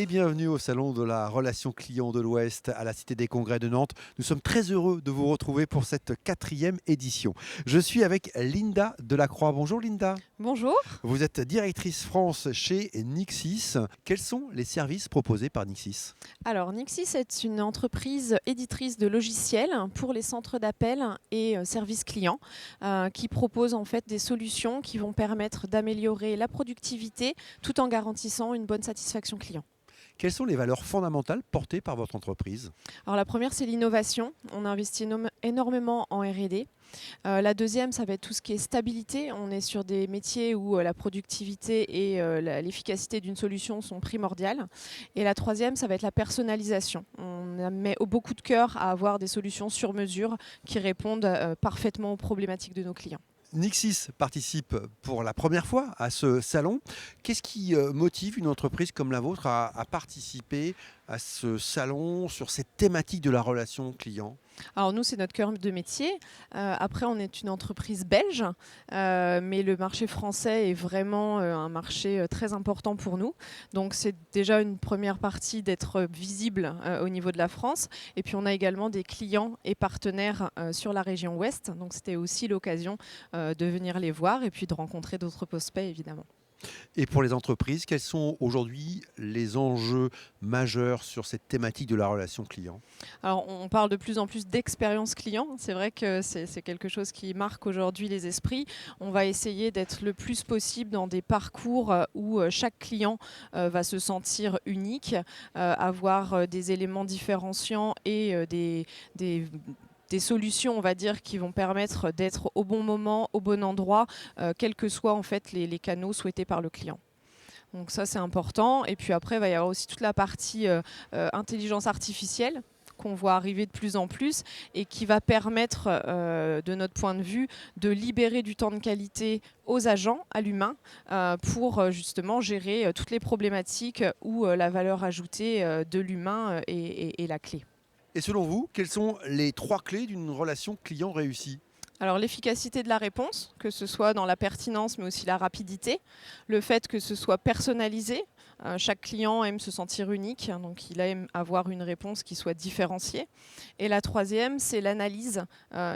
et bienvenue au Salon de la Relation Client de l'Ouest à la Cité des Congrès de Nantes. Nous sommes très heureux de vous retrouver pour cette 4e édition. Je suis avec Linda Delacroix. Bonjour Linda. Bonjour. Vous êtes directrice France chez Nixis. Quels sont les services proposés par Nixis? Alors Nixis est une entreprise éditrice de logiciels pour les centres d'appel et services clients qui propose en fait des solutions qui vont permettre d'améliorer la productivité tout en garantissant une bonne satisfaction client. Quelles sont les valeurs fondamentales portées par votre entreprise? Alors la première, c'est l'innovation. On investit énormément en R&D. La deuxième, ça va être tout ce qui est stabilité. On est sur des métiers où la productivité et l'efficacité d'une solution sont primordiales. Et la troisième, ça va être la personnalisation. On met beaucoup de cœur à avoir des solutions sur mesure qui répondent parfaitement aux problématiques de nos clients. Nixis participe pour la première fois à ce salon. Qu'est-ce qui motive une entreprise comme la vôtre à participer à ce salon sur cette thématique de la relation client? Alors nous, c'est notre cœur de métier. Après, on est une entreprise belge, mais le marché français est vraiment un marché très important pour nous. Donc c'est déjà une première partie d'être visible au niveau de la France. Et puis on a également des clients et partenaires sur la région ouest. Donc c'était aussi l'occasion de venir les voir et puis de rencontrer d'autres prospects, évidemment. Et pour les entreprises, quels sont aujourd'hui les enjeux majeurs sur cette thématique de la relation client? Alors, on parle de plus en plus d'expérience client. C'est vrai que c'est quelque chose qui marque aujourd'hui les esprits. On va essayer d'être le plus possible dans des parcours où chaque client va se sentir unique, avoir des éléments différenciants et des solutions, on va dire, qui vont permettre d'être au bon moment, au bon endroit, quels que soient en fait les canaux souhaités par le client. Donc ça, c'est important. Et puis après, il va y avoir aussi toute la partie intelligence artificielle qu'on voit arriver de plus en plus et qui va permettre, de notre point de vue, de libérer du temps de qualité aux agents, à l'humain, pour justement gérer toutes les problématiques où la valeur ajoutée de l'humain est la clé. Et selon vous, quelles sont les 3 clés d'une relation client réussie? Alors l'efficacité de la réponse, que ce soit dans la pertinence mais aussi la rapidité, le fait que ce soit personnalisé, chaque client aime se sentir unique, donc il aime avoir une réponse qui soit différenciée. Et la troisième, c'est l'analyse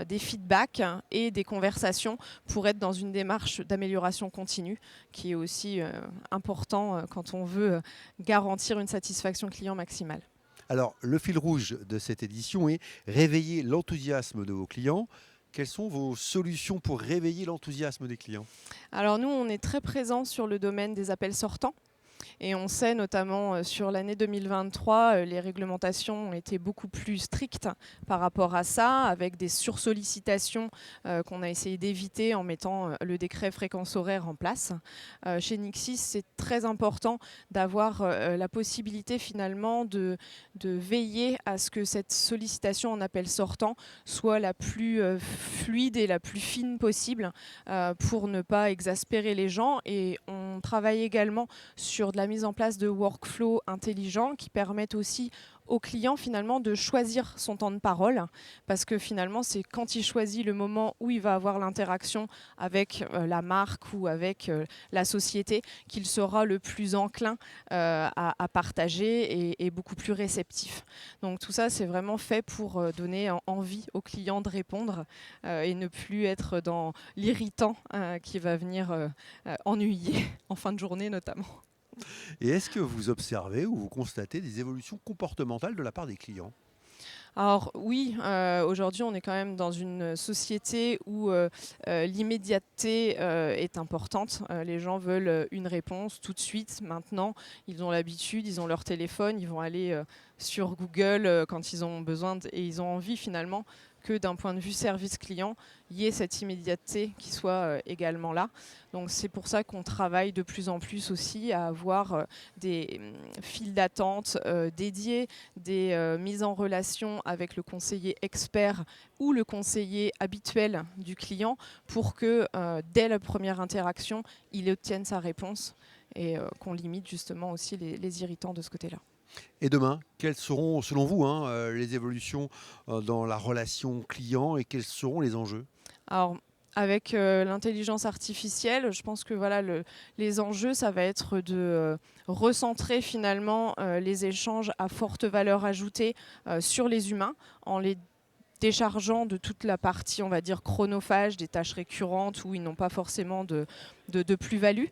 des feedbacks et des conversations pour être dans une démarche d'amélioration continue qui est aussi important quand on veut garantir une satisfaction client maximale. Alors, le fil rouge de cette édition est réveiller l'enthousiasme de vos clients. Quelles sont vos solutions pour réveiller l'enthousiasme des clients? Alors nous, on est très présents sur le domaine des appels sortants. Et on sait notamment sur l'année 2023, les réglementations ont été beaucoup plus strictes par rapport à ça, avec des sursollicitations qu'on a essayé d'éviter en mettant le décret fréquence horaire en place. Chez Nixis, c'est très important d'avoir la possibilité finalement de veiller à ce que cette sollicitation en appel sortant soit la plus fluide et la plus fine possible pour ne pas exaspérer les gens. Et on travaille également sur de la mise en place de workflows intelligents qui permettent aussi au client finalement de choisir son temps de parole, parce que finalement c'est quand il choisit le moment où il va avoir l'interaction avec la marque ou avec la société qu'il sera le plus enclin à partager et beaucoup plus réceptif. Donc tout ça, c'est vraiment fait pour donner envie au client de répondre et ne plus être dans l'irritant qui va venir ennuyer en fin de journée notamment. Et est-ce que vous observez ou vous constatez des évolutions comportementales de la part des clients? Alors oui, aujourd'hui on est quand même dans une société où l'immédiateté est importante. Les gens veulent une réponse tout de suite, maintenant. Ils ont l'habitude, ils ont leur téléphone, ils vont aller sur Google quand ils ont besoin et ils ont envie finalement que d'un point de vue service client, il y ait cette immédiateté qui soit également là. Donc c'est pour ça qu'on travaille de plus en plus aussi à avoir des files d'attente dédiées, des mises en relation avec le conseiller expert ou le conseiller habituel du client pour que dès la première interaction, il obtienne sa réponse et qu'on limite justement aussi les irritants de ce côté-là. Et demain, quelles seront, selon vous, les évolutions dans la relation client et quels seront les enjeux? Alors, avec l'intelligence artificielle, je pense que voilà, les enjeux, ça va être de recentrer finalement les échanges à forte valeur ajoutée sur les humains en les déchargeant de toute la partie, on va dire, chronophage, des tâches récurrentes où ils n'ont pas forcément de plus-value,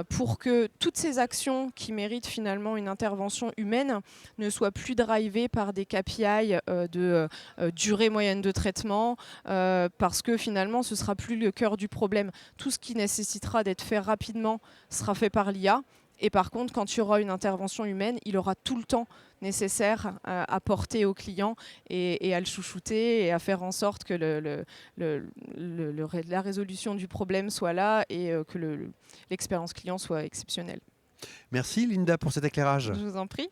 pour que toutes ces actions qui méritent finalement une intervention humaine ne soient plus drivées par des KPI de durée moyenne de traitement, parce que finalement ce ne sera plus le cœur du problème. Tout ce qui nécessitera d'être fait rapidement sera fait par l'IA. Et par contre, quand il y aura une intervention humaine, il aura tout le temps nécessaire à porter au client et à le chouchouter et à faire en sorte que la résolution du problème soit là et que l'expérience client soit exceptionnelle. Merci Linda pour cet éclairage. Je vous en prie.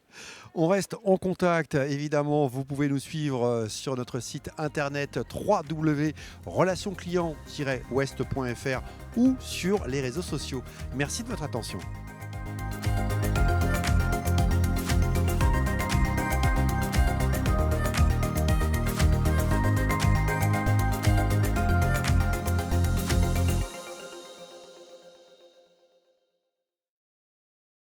On reste en contact, évidemment, vous pouvez nous suivre sur notre site internet www.relationclient-ouest.fr ou sur les réseaux sociaux. Merci de votre attention.